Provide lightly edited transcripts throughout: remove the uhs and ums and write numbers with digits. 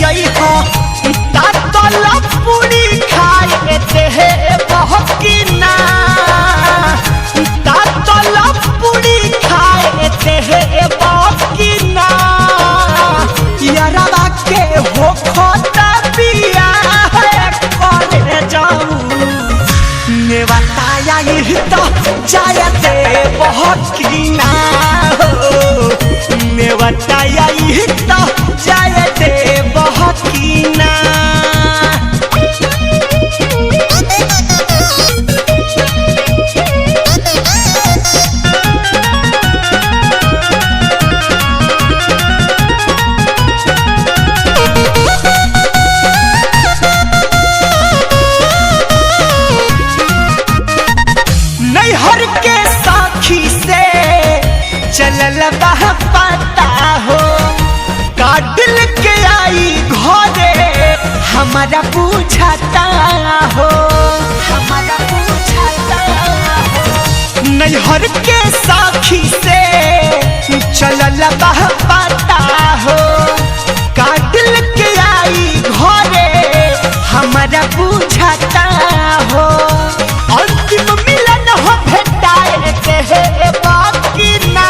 आई हो तातल पूरी खाए देहे बहकिना तातल पूरी खाए देहे बहकिना यारवा के हो खोता पिया करे जाऊं नेवताया तो जायते बहकिना नेवताया तो जायते बहकिना नैहर के साखी से चलल बह पता हो काटिल के आई घरे हमारा पूछता हो हमारा पूछता हो नैहर के साखी से चलल बह पता हो काटिल के आई घरे हमारा पूछता हो अंतिम मिलन हो भेटाए के बाकी ना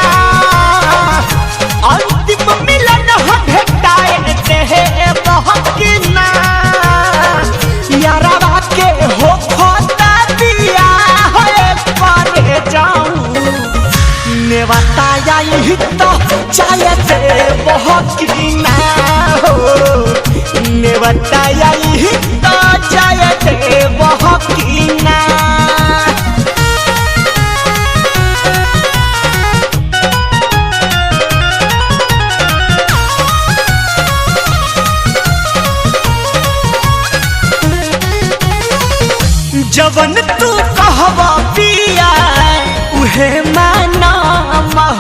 अंतिम मिलन हो भेटाए के बाकी ना यारवा के हो खोता दिया होए पारे जाऊं नेवताया तो चाहते बाकी ना हो नेवताया तो चाहते बाकी ना जवन तू कहवा पिया उहे माना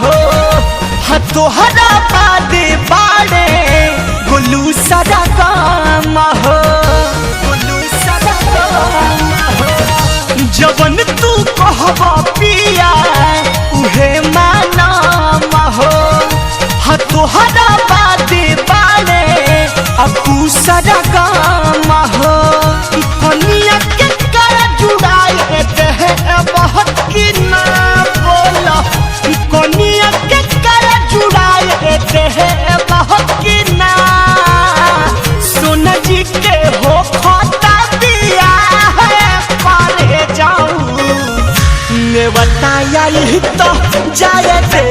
हो तोहरा बादे बाड़े गोलू सदा काम हो गोलू सदा काम हो जवन तू कहवा पिया उहे माना हो तोहरा बादे बाड़े अकू सदा काम हो कनिया के जुड़ाए देहे बहुत की ना बोला कनिया के कर जुड़ाए देहे बहुत की ना सोना जी के हो खोता दिया है पारे जाऊं नेवताया तो जाए दे